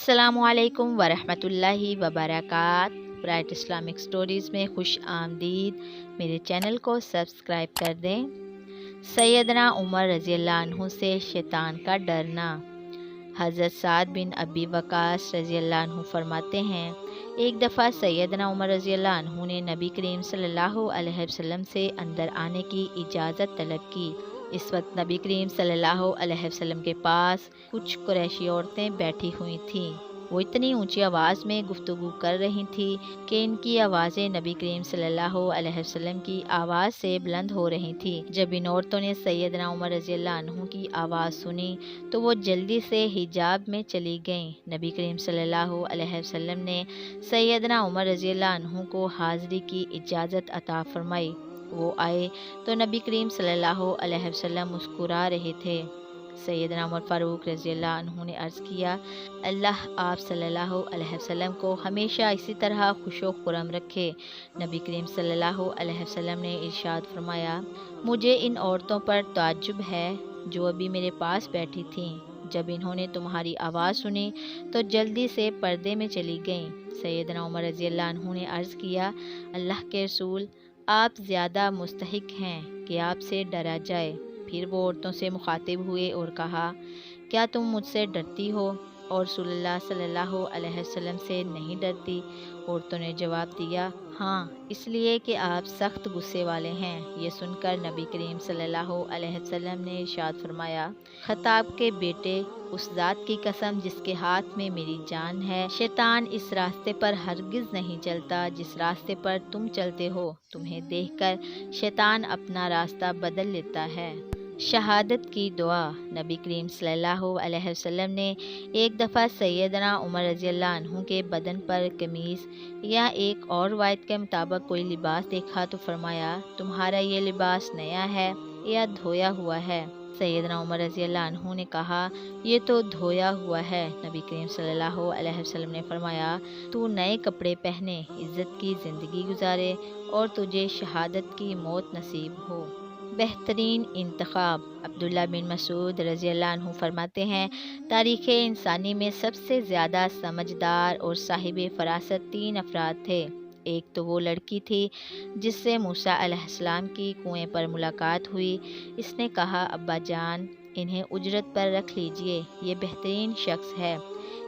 अस्सलामुअलैकुम वरहमतुल्लाहि वबरकात। Bright Islamic stories में खुश आमदीद। मेरे चैनल को सब्सक्राइब कर दें। सैयदना उमर रज़ियल्लाहु अन्हु से शैतान का डरना। हज़रत साद बिन अबी वक़ास रज़ियल्लाहु अन्हु फरमाते हैं, एक दफ़ा सैयदना उमर रज़ियल्लाहु अन्हु ने नबी करीम सल्लल्लाहु अलैहि वसल्लम से अंदर आने की इजाज़त तलब की। इस वक्त नबी करीम सल्लल्लाहु अलैहि वसल्लम के पास कुछ कुरैशी औरतें बैठी हुई थीं। वो इतनी ऊंची आवाज़ में गुफ्तगू कर रही थीं कि इनकी आवाज़ें नबी करीम सल्लल्लाहु अलैहि वसल्लम की आवाज़ से बुलंद हो रही थीं। जब इन औरतों ने सैयदना उमर रज़ियल्लाहु अन्हु की आवाज़ सुनी तो वो जल्दी से हिजाब में चली गईं। नबी करीम सल्लल्लाहु अलैहि वसल्लम ने सैयदना उमर रज़ियल्लाहु अन्हु को हाज़िरी की इजाज़त अता फरमाई। वो आए तो नबी करीम सल्लल्लाहु अलैहि वसल्लम मुस्कुरा रहे थे। सैयदना उमर फ़ारूक रज़ियल्लाहु अन्हु ने अर्ज़ किया, अल्लाह आप सल्लल्लाहु अलैहि वसल्लम को हमेशा इसी तरह खुशो खुरम रखे। नबी करीम सल्लल्लाहु अलैहि वसल्लम ने इरशाद फरमाया, मुझे इन औरतों पर ताज्जुब है जो अभी मेरे पास बैठी थीं। जब इन्होंने तुम्हारी आवाज़ सुनी तो जल्दी से पर्दे में चली गईं। सैयदना उमर रज़ियल्लाहु अन्हु ने अर्ज़ किया, अल्लाह के रसूल, आप ज़्यादा मुस्तहिक हैं कि आपसे डरा जाए। फिर वो औरतों से मुखातिब हुए और कहा, क्या तुम मुझसे डरती हो और रसूलुल्लाह सल्लल्लाहु अलैहि वसल्लम से नहीं डरती? औरतों ने जवाब दिया, हाँ, इसलिए कि आप सख्त गुस्से वाले हैं। ये सुनकर नबी करीम सल्लल्लाहु अलैहि वसल्लम ने इरशाद फरमाया, खत्ताब के बेटे, उस ज़ात की कसम जिसके हाथ में मेरी जान है, शैतान इस रास्ते पर हरगिज़ नहीं चलता जिस रास्ते पर तुम चलते हो। तुम्हें देखकर शैतान अपना रास्ता बदल लेता है। शहादत की दुआ। नबी करीम सल्लल्लाहु अलैहि वसल्लम ने एक दफ़ा सैयदना उमर रज़ियल्लाहु अन्हु के बदन पर कमीज़ या एक और रवायत के मुताबिक कोई लिबास देखा तो फरमाया, तुम्हारा ये लिबास नया है या धोया हुआ है? सैयदना उमर रज़ियल्लाहु अन्हु ने कहा, ये तो धोया हुआ है। नबी करीम सल्लल्लाहु अलैहि वसल्लम ने फरमाया, तू नए कपड़े पहने, इज़्ज़त की ज़िंदगी गुजारे और तुझे शहादत की मौत नसीब हो। बेहतरीन इंतखाब। अब्दुल्ला बिन मसूद रज़ियल्लाहु अन्हु फरमाते हैं, तारीख़ इंसानी में सबसे ज़्यादा समझदार और साहिब फ़रासत 3 अफराद थे। एक तो वो लड़की थी जिससे मूसा अलैहिस्सलाम की कुएं पर मुलाकात हुई। इसने कहा, अब्बा जान, इन्हें उजरत पर रख लीजिए, ये बेहतरीन शख्स है,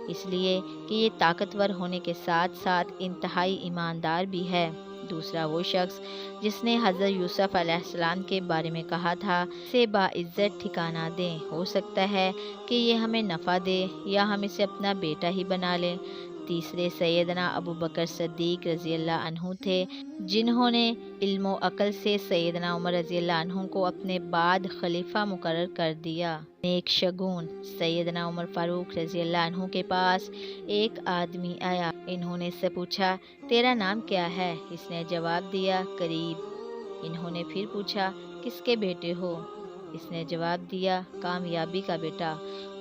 इसलिए कि ये ताकतवर होने के साथ साथ इंतहाई ईमानदार भी है। दूसरा वो शख्स जिसने हज़रत यूसुफ अलैहिस्सलाम के बारे में कहा था, से बाइज़्ज़त ठिकाना दें, हो सकता है कि ये हमें नफ़ा दे या हम इसे अपना बेटा ही बना लें। तीसरे सैयदना अबू बकर सिद्दीक़ रज़ियल्लाहु अन्हु थे, जिन्होंने इल्म व अक़ल से सैयदना उमर रज़ियल्लाहु अन्हु को अपने बाद खलीफा मुकर्रर कर दिया। नेक शगुन। सैयदना उमर फ़ारूक रज़ियल्लाहु अन्हु के पास एक आदमी आया। इन्होंने इससे पूछा, तेरा नाम क्या है? इसने जवाब दिया, करीब। इन्होंने फिर पूछा, किसके बेटे हो? इसने जवाब दिया, कामयाबी का बेटा।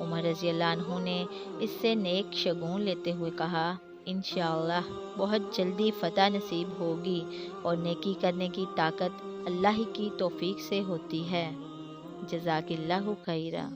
उमर रज़ियल्लाहु अन्हु ने इससे नेक शगुन लेते हुए कहा, इंशाअल्लाह बहुत जल्दी फ़तह नसीब होगी और नेकी करने की ताकत अल्लाह की तौफ़ीक से होती है। जज़ाकिल्लाहु खैरा।